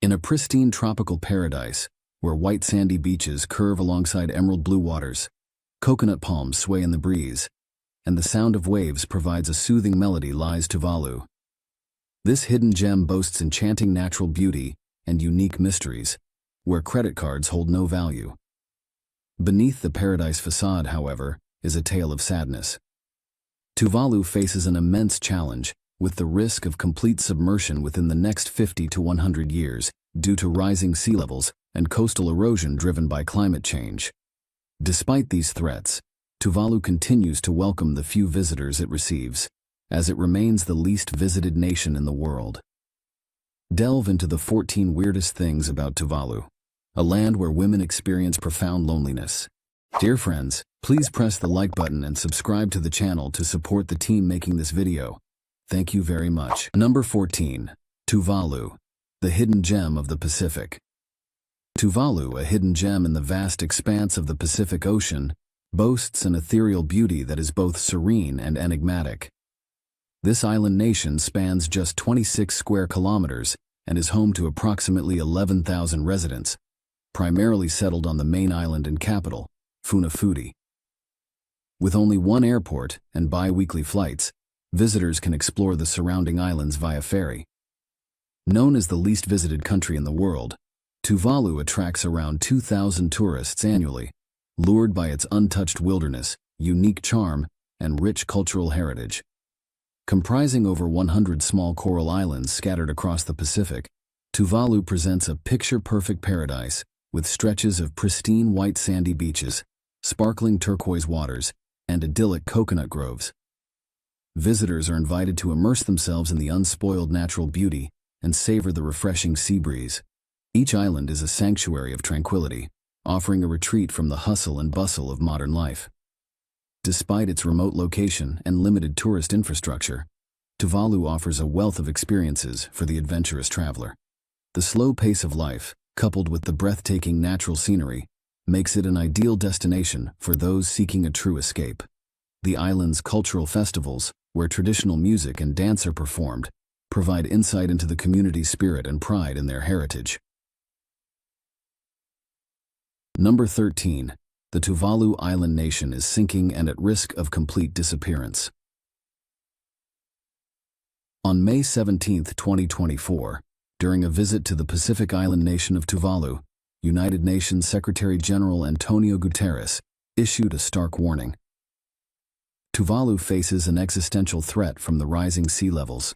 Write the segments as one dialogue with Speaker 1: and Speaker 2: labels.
Speaker 1: In a pristine tropical paradise, where white sandy beaches curve alongside emerald blue waters, coconut palms sway in the breeze, and the sound of waves provides a soothing melody, lies Tuvalu. This hidden gem boasts enchanting natural beauty and unique mysteries, where credit cards hold no value. Beneath the paradise facade, however, is a tale of sadness. Tuvalu faces an immense challenge, with the risk of complete submersion within the next 50 to 100 years due to rising sea levels and coastal erosion driven by climate change. Despite these threats, Tuvalu continues to welcome the few visitors it receives, as it remains the least visited nation in the world. Delve into the 14 weirdest things about Tuvalu, a land where women experience profound loneliness. Dear friends, please press the like button and subscribe to the channel to support the team making this video. Thank you very much. Number 14. Tuvalu, the hidden gem of the Pacific. Tuvalu, a hidden gem in the vast expanse of the Pacific Ocean, boasts an ethereal beauty that is both serene and enigmatic. This island nation spans just 26 square kilometers and is home to approximately 11,000 residents, primarily settled on the main island and capital, Funafuti. With only one airport and bi-weekly flights, visitors can explore the surrounding islands via ferry. Known as the least visited country in the world, Tuvalu attracts around 2,000 tourists annually, lured by its untouched wilderness, unique charm, and rich cultural heritage. Comprising over 100 small coral islands scattered across the Pacific, Tuvalu presents a picture-perfect paradise with stretches of pristine white sandy beaches, sparkling turquoise waters, and idyllic coconut groves. Visitors are invited to immerse themselves in the unspoiled natural beauty and savor the refreshing sea breeze. Each island is a sanctuary of tranquility, offering a retreat from the hustle and bustle of modern life. Despite its remote location and limited tourist infrastructure, Tuvalu offers a wealth of experiences for the adventurous traveler. The slow pace of life, coupled with the breathtaking natural scenery, makes it an ideal destination for those seeking a true escape. The island's cultural festivals, where traditional music and dance are performed, provide insight into the community's spirit and pride in their heritage. Number 13. The Tuvalu island nation is sinking and at risk of complete disappearance. On May 17, 2024, during a visit to the Pacific island nation of Tuvalu, United Nations Secretary-General Antonio Guterres issued a stark warning. Tuvalu faces an existential threat from the rising sea levels.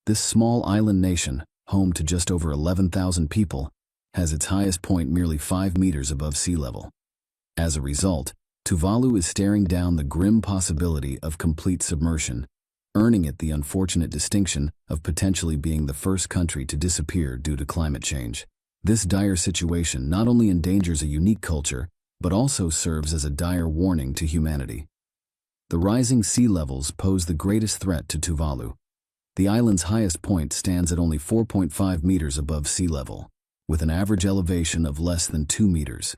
Speaker 1: This small island nation, home to just over 11,000 people, has its highest point merely 5 meters above sea level. As a result, Tuvalu is staring down the grim possibility of complete submersion, earning it the unfortunate distinction of potentially being the first country to disappear due to climate change. This dire situation not only endangers a unique culture, but also serves as a dire warning to humanity. The rising sea levels pose the greatest threat to Tuvalu. The island's highest point stands at only 4.5 meters above sea level, with an average elevation of less than 2 meters.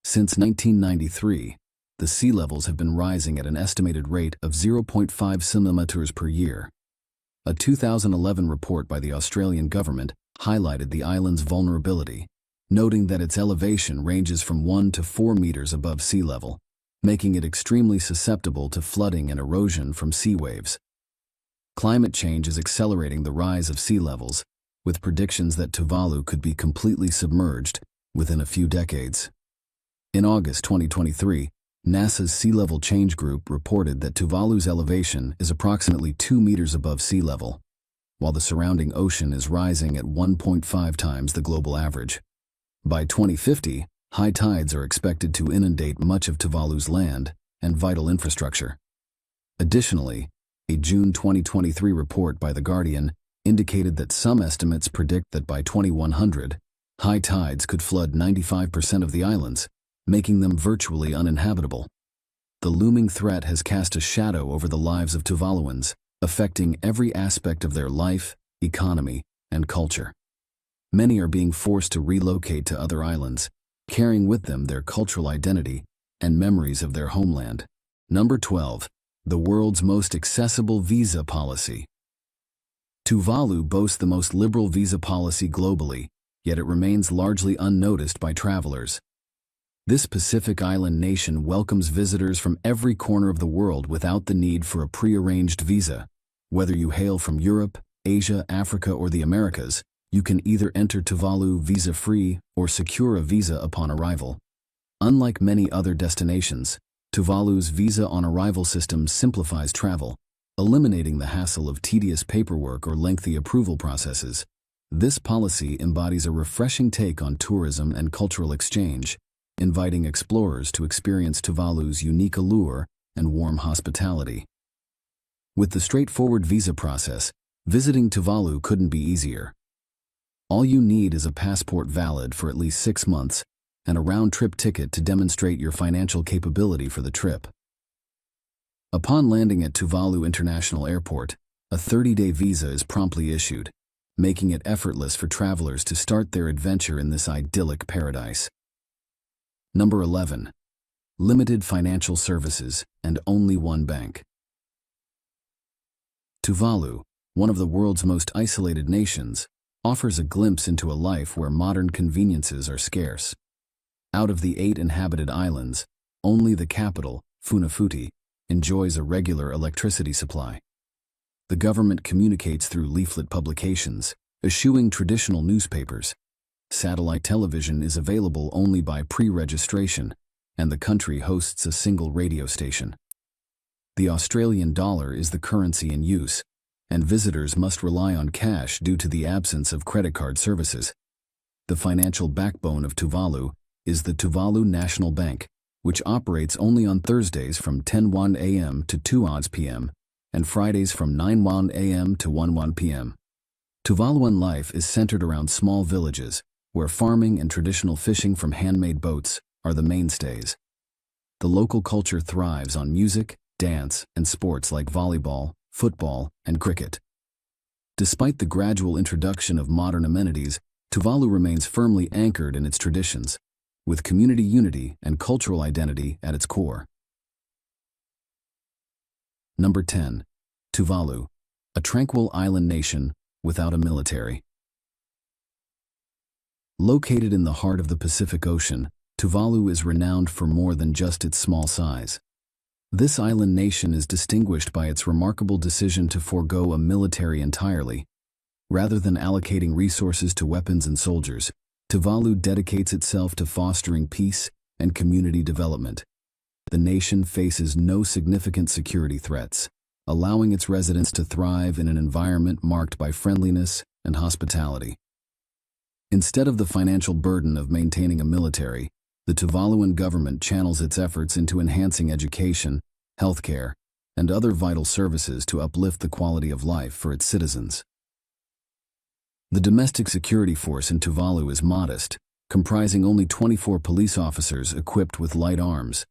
Speaker 1: Since 1993, the sea levels have been rising at an estimated rate of 0.5 centimeters per year. A 2011 report by the Australian government highlighted the island's vulnerability, noting that its elevation ranges from 1 to 4 meters above sea level, making it extremely susceptible to flooding and erosion from sea waves. Climate change is accelerating the rise of sea levels, with predictions that Tuvalu could be completely submerged within a few decades. In August 2023, NASA's Sea Level Change Group reported that Tuvalu's elevation is approximately 2 meters above sea level, while the surrounding ocean is rising at 1.5 times the global average. By 2050, high tides are expected to inundate much of Tuvalu's land and vital infrastructure. Additionally, a June 2023 report by The Guardian indicated that some estimates predict that by 2100, high tides could flood 95% of the islands, making them virtually uninhabitable. The looming threat has cast a shadow over the lives of Tuvaluans, affecting every aspect of their life, economy, and culture. Many are being forced to relocate to other islands, carrying with them their cultural identity and memories of their homeland. Number 12. The world's most accessible visa policy. Tuvalu boasts the most liberal visa policy globally, yet it remains largely unnoticed by travelers. This Pacific island nation welcomes visitors from every corner of the world without the need for a pre-arranged visa. Whether you hail from Europe, Asia, Africa, or the Americas, you can either enter Tuvalu visa-free or secure a visa upon arrival. Unlike many other destinations, Tuvalu's visa-on-arrival system simplifies travel, eliminating the hassle of tedious paperwork or lengthy approval processes. This policy embodies a refreshing take on tourism and cultural exchange, inviting explorers to experience Tuvalu's unique allure and warm hospitality. With the straightforward visa process, visiting Tuvalu couldn't be easier. All you need is a passport valid for at least 6 months and a round-trip ticket to demonstrate your financial capability for the trip. Upon landing at Tuvalu International Airport, a 30-day visa is promptly issued, making it effortless for travelers to start their adventure in this idyllic paradise. Number 11. Limited financial services and only one bank. Tuvalu, one of the world's most isolated nations, offers a glimpse into a life where modern conveniences are scarce. Out of the 8 inhabited islands, only the capital, Funafuti, enjoys a regular electricity supply. The government communicates through leaflet publications, eschewing traditional newspapers. Satellite television is available only by pre-registration, and the country hosts a single radio station. The Australian dollar is the currency in use, and visitors must rely on cash due to the absence of credit card services. The financial backbone of Tuvalu is the Tuvalu National Bank, which operates only on Thursdays from 10:01 a.m. to 2:00 p.m. and Fridays from 9:01 a.m. to 1:01 p.m. Tuvaluan life is centered around small villages, where farming and traditional fishing from handmade boats are the mainstays. The local culture thrives on music, dance, and sports like volleyball, football, and cricket. Despite the gradual introduction of modern amenities, Tuvalu remains firmly anchored in its traditions, with community unity and cultural identity at its core. Number 10. Tuvalu, a tranquil island nation without a military. Located in the heart of the Pacific Ocean, Tuvalu is renowned for more than just its small size. This island nation is distinguished by its remarkable decision to forego a military entirely. Rather than allocating resources to weapons and soldiers, Tuvalu dedicates itself to fostering peace and community development. The nation faces no significant security threats, allowing its residents to thrive in an environment marked by friendliness and hospitality. Instead of the financial burden of maintaining a military, the Tuvaluan government channels its efforts into enhancing education, healthcare, and other vital services to uplift the quality of life for its citizens. The domestic security force in Tuvalu is modest, comprising only 24 police officers equipped with light arms.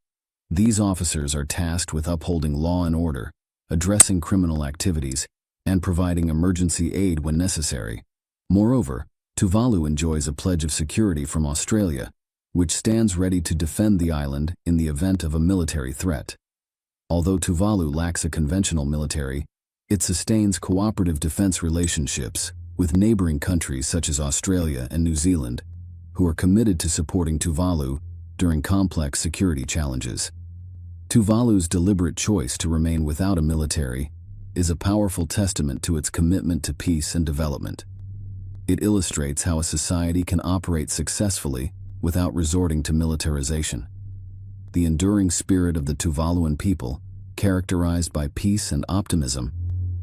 Speaker 1: These officers are tasked with upholding law and order, addressing criminal activities, and providing emergency aid when necessary. Moreover, Tuvalu enjoys a pledge of security from Australia, which stands ready to defend the island in the event of a military threat. Although Tuvalu lacks a conventional military, it sustains cooperative defense relationships with neighboring countries such as Australia and New Zealand, who are committed to supporting Tuvalu during complex security challenges. Tuvalu's deliberate choice to remain without a military is a powerful testament to its commitment to peace and development. It illustrates how a society can operate successfully without resorting to militarization. The enduring spirit of the Tuvaluan people, characterized by peace and optimism,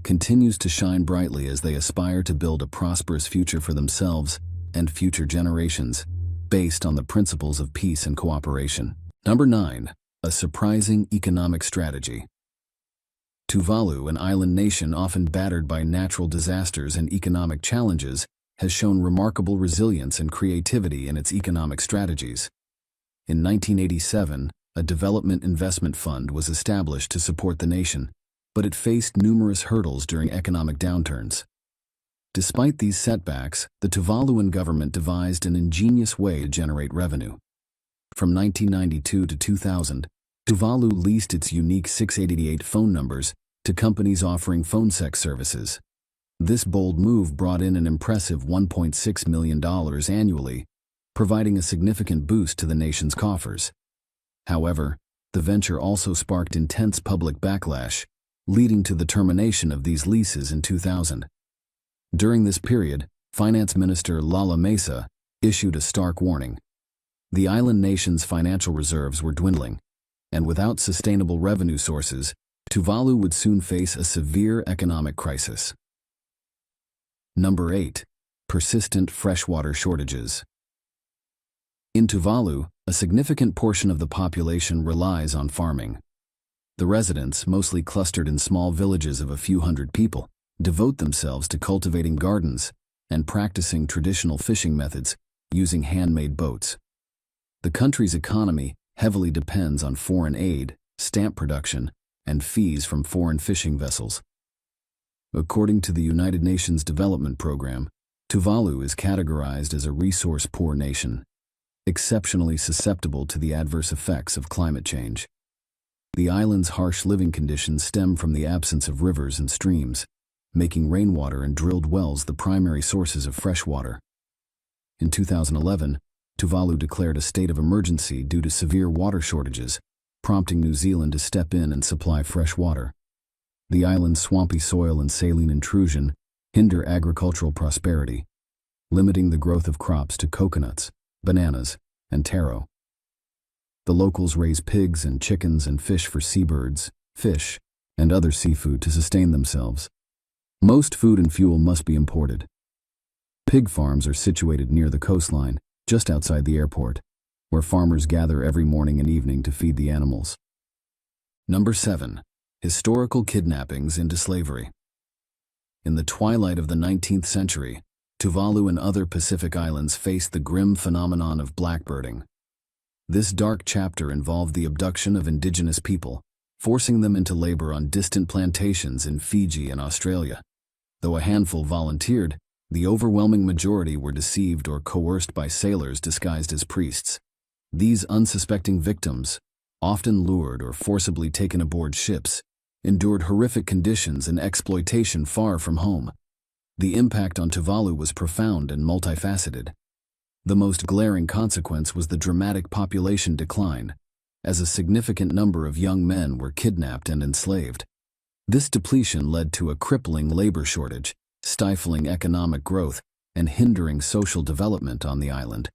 Speaker 1: continues to shine brightly as they aspire to build a prosperous future for themselves and future generations, based on the principles of peace and cooperation. Number 9. A surprising economic strategy. Tuvalu, an island nation often battered by natural disasters and economic challenges, has shown remarkable resilience and creativity in its economic strategies. In 1987, a development investment fund was established to support the nation, but it faced numerous hurdles during economic downturns. Despite these setbacks, the Tuvaluan government devised an ingenious way to generate revenue. From 1992 to 2000, Tuvalu leased its unique 688 phone numbers to companies offering phone sex services. This bold move brought in an impressive $1.6 million annually, providing a significant boost to the nation's coffers. However, the venture also sparked intense public backlash, leading to the termination of these leases in 2000. During this period, Finance Minister Lala Mesa issued a stark warning. The island nation's financial reserves were dwindling, and without sustainable revenue sources, Tuvalu would soon face a severe economic crisis. Number 8. Persistent freshwater shortages. In Tuvalu, a significant portion of the population relies on farming. The residents, mostly clustered in small villages of a few hundred people, devote themselves to cultivating gardens and practicing traditional fishing methods using handmade boats. The country's economy heavily depends on foreign aid, stamp production, and fees from foreign fishing vessels. According to the United Nations Development Program, Tuvalu is categorized as a resource-poor nation, exceptionally susceptible to the adverse effects of climate change. The island's harsh living conditions stem from the absence of rivers and streams, making rainwater and drilled wells the primary sources of fresh water. In 2011, Tuvalu declared a state of emergency due to severe water shortages, prompting New Zealand to step in and supply fresh water. The island's swampy soil and saline intrusion hinder agricultural prosperity, limiting the growth of crops to coconuts, bananas, and taro. The locals raise pigs and chickens and fish for seabirds, fish, and other seafood to sustain themselves. Most food and fuel must be imported. Pig farms are situated near the coastline, just outside the airport, where farmers gather every morning and evening to feed the animals. Number 7. Historical kidnappings into slavery. In the twilight of the 19th century, Tuvalu and other Pacific islands faced the grim phenomenon of blackbirding. This dark chapter involved the abduction of indigenous people, forcing them into labor on distant plantations in Fiji and Australia. Though a handful volunteered, the overwhelming majority were deceived or coerced by sailors disguised as priests. These unsuspecting victims, often lured or forcibly taken aboard ships, endured horrific conditions and exploitation far from home. The impact on Tuvalu was profound and multifaceted. The most glaring consequence was the dramatic population decline, as a significant number of young men were kidnapped and enslaved. This depletion led to a crippling labor shortage, stifling economic growth, and hindering social development on the island.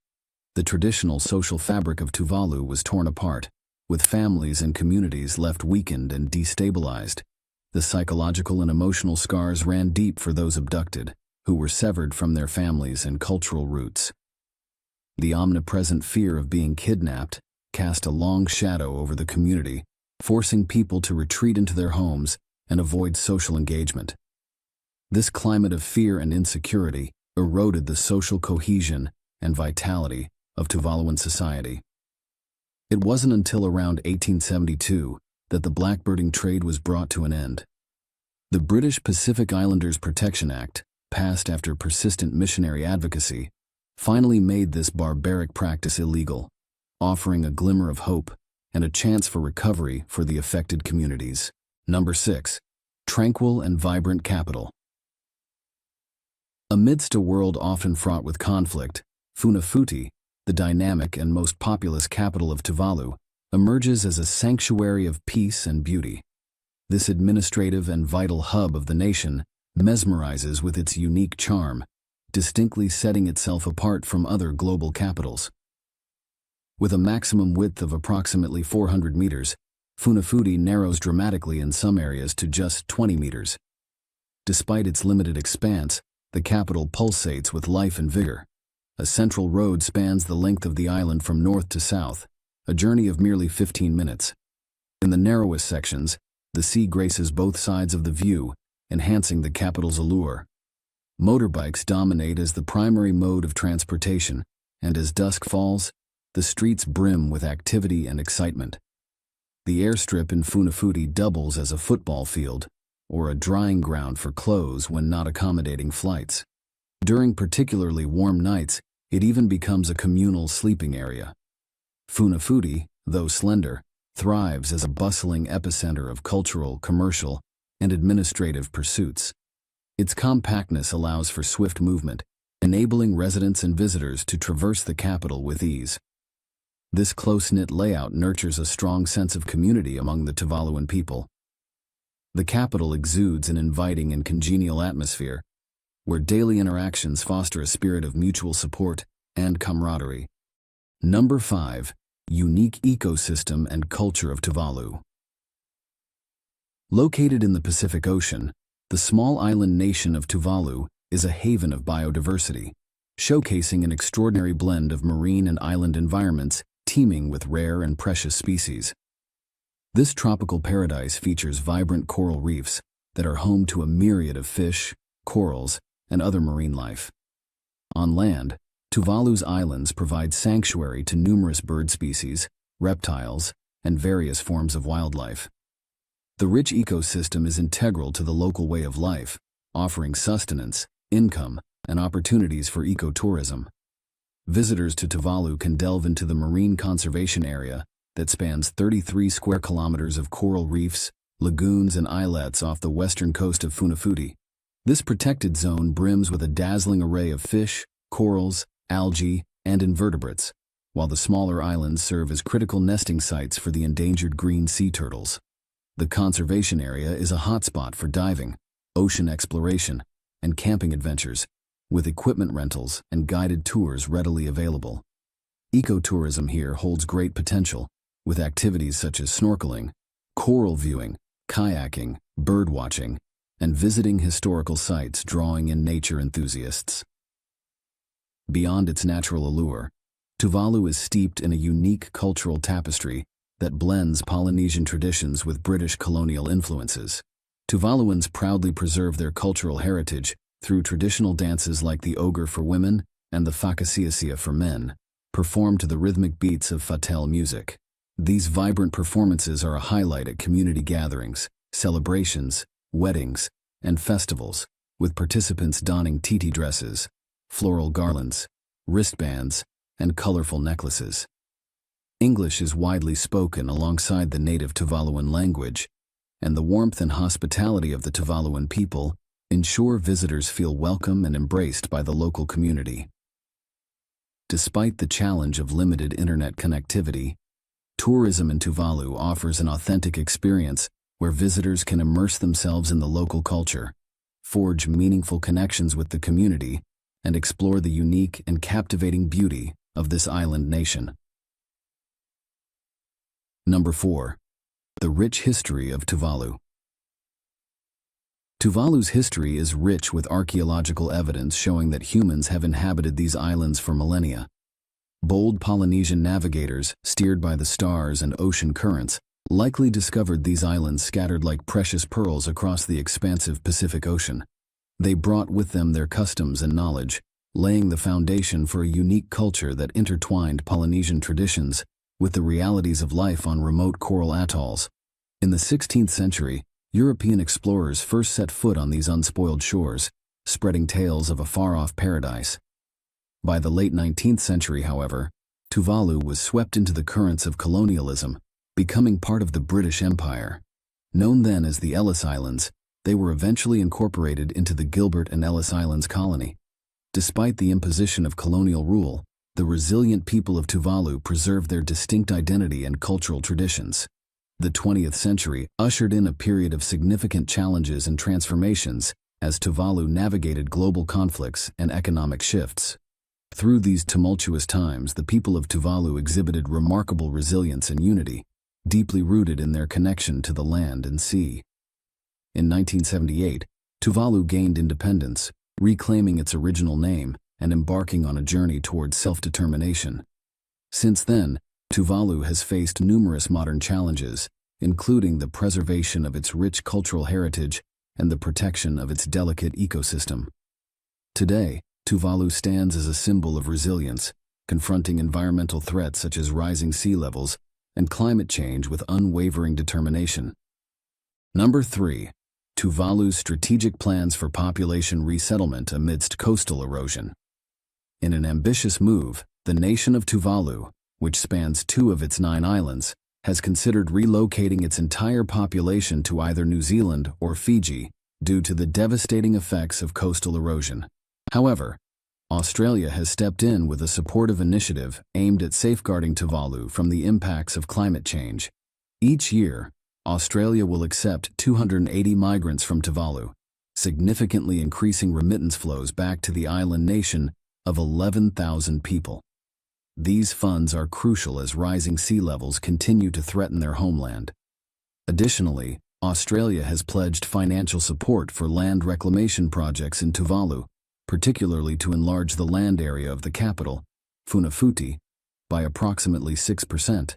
Speaker 1: The traditional social fabric of Tuvalu was torn apart, with families and communities left weakened and destabilized. The psychological and emotional scars ran deep for those abducted, who were severed from their families and cultural roots. The omnipresent fear of being kidnapped cast a long shadow over the community, forcing people to retreat into their homes and avoid social engagement. This climate of fear and insecurity eroded the social cohesion and vitality of Tuvaluan society. It wasn't until around 1872 that the blackbirding trade was brought to an end. The British Pacific Islanders Protection Act, passed after persistent missionary advocacy, finally made this barbaric practice illegal, offering a glimmer of hope and a chance for recovery for the affected communities. Number 6. Tranquil and vibrant capital. Amidst a world often fraught with conflict, Funafuti, the dynamic and most populous capital of Tuvalu, emerges as a sanctuary of peace and beauty. This administrative and vital hub of the nation mesmerizes with its unique charm, distinctly setting itself apart from other global capitals. With a maximum width of approximately 400 meters, Funafuti narrows dramatically in some areas to just 20 meters. Despite its limited expanse, the capital pulsates with life and vigor. A central road spans the length of the island from north to south, a journey of merely 15 minutes. In the narrowest sections, the sea graces both sides of the view, enhancing the capital's allure. Motorbikes dominate as the primary mode of transportation, and as dusk falls, the streets brim with activity and excitement. The airstrip in Funafuti doubles as a football field, or a drying ground for clothes when not accommodating flights. During particularly warm nights, it even becomes a communal sleeping area. Funafuti, though slender, thrives as a bustling epicenter of cultural, commercial, and administrative pursuits. Its compactness allows for swift movement, enabling residents and visitors to traverse the capital with ease. This close-knit layout nurtures a strong sense of community among the Tuvaluan people. The capital exudes an inviting and congenial atmosphere, where daily interactions foster a spirit of mutual support and camaraderie. Number 5. Unique ecosystem and culture of Tuvalu. Located in the Pacific Ocean, the small island nation of Tuvalu is a haven of biodiversity, showcasing an extraordinary blend of marine and island environments teeming with rare and precious species. This tropical paradise features vibrant coral reefs that are home to a myriad of fish, corals, and other marine life. On land, Tuvalu's islands provide sanctuary to numerous bird species, reptiles, and various forms of wildlife. The rich ecosystem is integral to the local way of life, offering sustenance, income, and opportunities for ecotourism. Visitors to Tuvalu can delve into the marine conservation area that spans 33 square kilometers of coral reefs, lagoons, and islets off the western coast of Funafuti. This protected zone brims with a dazzling array of fish, corals, algae, and invertebrates, while the smaller islands serve as critical nesting sites for the endangered green sea turtles. The conservation area is a hotspot for diving, ocean exploration, and camping adventures, with equipment rentals and guided tours readily available. Ecotourism here holds great potential, with activities such as snorkeling, coral viewing, kayaking, birdwatching, and visiting historical sites drawing in nature enthusiasts. Beyond its natural allure, Tuvalu is steeped in a unique cultural tapestry that blends Polynesian traditions with British colonial influences. Tuvaluans proudly preserve their cultural heritage through traditional dances like the ogre for women and the fakasiasia for men, performed to the rhythmic beats of fatel music. These vibrant performances are a highlight at community gatherings, celebrations, weddings, and festivals, with participants donning titi dresses, floral garlands, wristbands, and colorful necklaces. English is widely spoken alongside the native Tuvaluan language, and the warmth and hospitality of the Tuvaluan people ensure visitors feel welcome and embraced by the local community. Despite the challenge of limited internet connectivity, tourism in Tuvalu offers an authentic experience where visitors can immerse themselves in the local culture, forge meaningful connections with the community, and explore the unique and captivating beauty of this island nation. Number 4. The rich history of Tuvalu. Tuvalu's history is rich with archaeological evidence showing that humans have inhabited these islands for millennia. Bold Polynesian navigators, steered by the stars and ocean currents, likely discovered these islands scattered like precious pearls across the expansive Pacific Ocean. They brought with them their customs and knowledge, laying the foundation for a unique culture that intertwined Polynesian traditions with the realities of life on remote coral atolls. In the 16th century, European explorers first set foot on these unspoiled shores, spreading tales of a far-off paradise. By the late 19th century, however, Tuvalu was swept into the currents of colonialism, becoming part of the British Empire. Known then as the Ellis Islands, they were eventually incorporated into the Gilbert and Ellis Islands colony. Despite the imposition of colonial rule, the resilient people of Tuvalu preserved their distinct identity and cultural traditions. The 20th century ushered in a period of significant challenges and transformations as Tuvalu navigated global conflicts and economic shifts. Through these tumultuous times, the people of Tuvalu exhibited remarkable resilience and unity, deeply rooted in their connection to the land and sea. In 1978, Tuvalu gained independence, reclaiming its original name and embarking on a journey towards self-determination. Since then, Tuvalu has faced numerous modern challenges, including the preservation of its rich cultural heritage and the protection of its delicate ecosystem. Today, Tuvalu stands as a symbol of resilience, confronting environmental threats such as rising sea levels and climate change with unwavering determination. Number 3. Tuvalu's strategic plans for population resettlement amidst coastal erosion. In an ambitious move, the nation of Tuvalu, which spans 2 of its 9 islands, has considered relocating its entire population to either New Zealand or Fiji, due to the devastating effects of coastal erosion. However, Australia has stepped in with a supportive initiative aimed at safeguarding Tuvalu from the impacts of climate change. Each year, Australia will accept 280 migrants from Tuvalu, significantly increasing remittance flows back to the island nation of 11,000 people. These funds are crucial as rising sea levels continue to threaten their homeland. Additionally, Australia has pledged financial support for land reclamation projects in Tuvalu, particularly to enlarge the land area of the capital, Funafuti, by approximately 6%.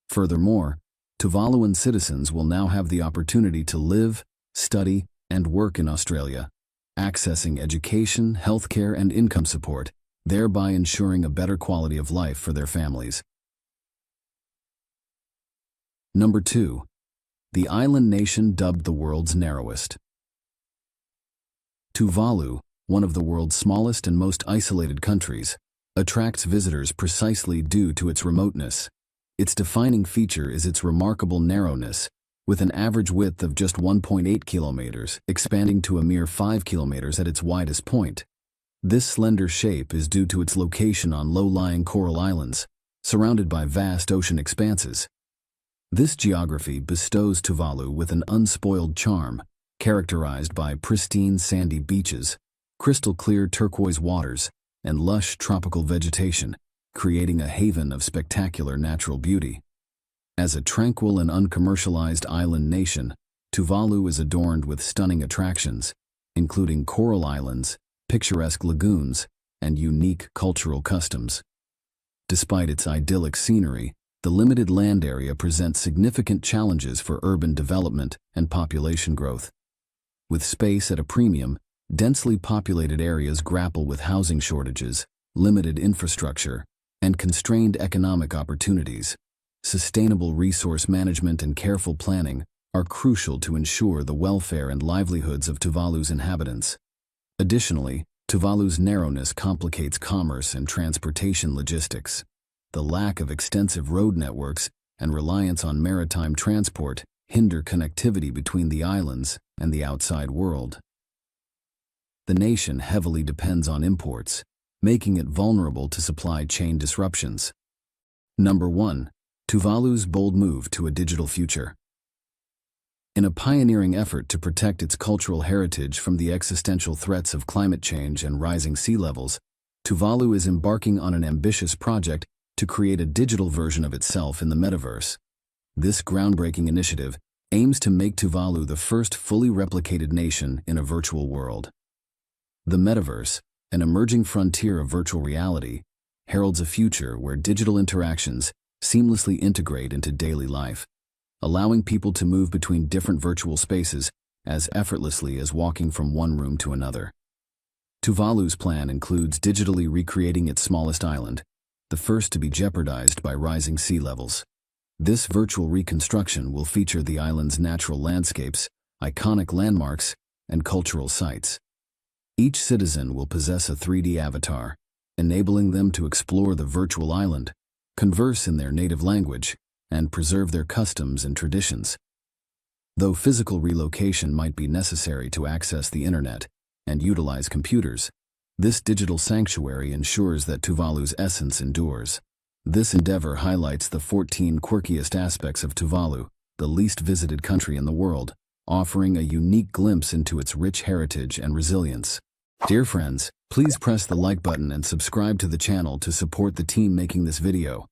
Speaker 1: Furthermore, Tuvaluan citizens will now have the opportunity to live, study, and work in Australia, accessing education, healthcare, and income support, thereby ensuring a better quality of life for their families. Number 2. The island nation dubbed the world's narrowest. Tuvalu, one of the world's smallest and most isolated countries, attracts visitors precisely due to its remoteness. Its defining feature is its remarkable narrowness, with an average width of just 1.8 kilometers, expanding to a mere 5 kilometers at its widest point. This slender shape is due to its location on low-lying coral islands, surrounded by vast ocean expanses. This geography bestows Tuvalu with an unspoiled charm, characterized by pristine sandy beaches, crystal-clear turquoise waters, and lush tropical vegetation, creating a haven of spectacular natural beauty. As a tranquil and uncommercialized island nation, Tuvalu is adorned with stunning attractions, including coral islands, picturesque lagoons, and unique cultural customs. Despite its idyllic scenery, the limited land area presents significant challenges for urban development and population growth. With space at a premium, densely populated areas grapple with housing shortages, limited infrastructure, and constrained economic opportunities. Sustainable resource management and careful planning are crucial to ensure the welfare and livelihoods of Tuvalu's inhabitants. Additionally, Tuvalu's narrowness complicates commerce and transportation logistics. The lack of extensive road networks and reliance on maritime transport hinder connectivity between the islands and the outside world. The nation heavily depends on imports, making it vulnerable to supply chain disruptions. Number 1. Tuvalu's bold move to a digital future. In a pioneering effort to protect its cultural heritage from the existential threats of climate change and rising sea levels, Tuvalu is embarking on an ambitious project to create a digital version of itself in the metaverse. This groundbreaking initiative aims to make Tuvalu the first fully replicated nation in a virtual world. The metaverse, an emerging frontier of virtual reality, heralds a future where digital interactions seamlessly integrate into daily life, allowing people to move between different virtual spaces as effortlessly as walking from one room to another. Tuvalu's plan includes digitally recreating its smallest island, the first to be jeopardized by rising sea levels. This virtual reconstruction will feature the island's natural landscapes, iconic landmarks, and cultural sites. Each citizen will possess a 3D avatar, enabling them to explore the virtual island, converse in their native language, and preserve their customs and traditions. Though physical relocation might be necessary to access the internet and utilize computers, this digital sanctuary ensures that Tuvalu's essence endures. This endeavor highlights the 14 quirkiest aspects of Tuvalu, the least visited country in the world, offering a unique glimpse into its rich heritage and resilience. Dear friends, please press the like button and subscribe to the channel to support the team making this video.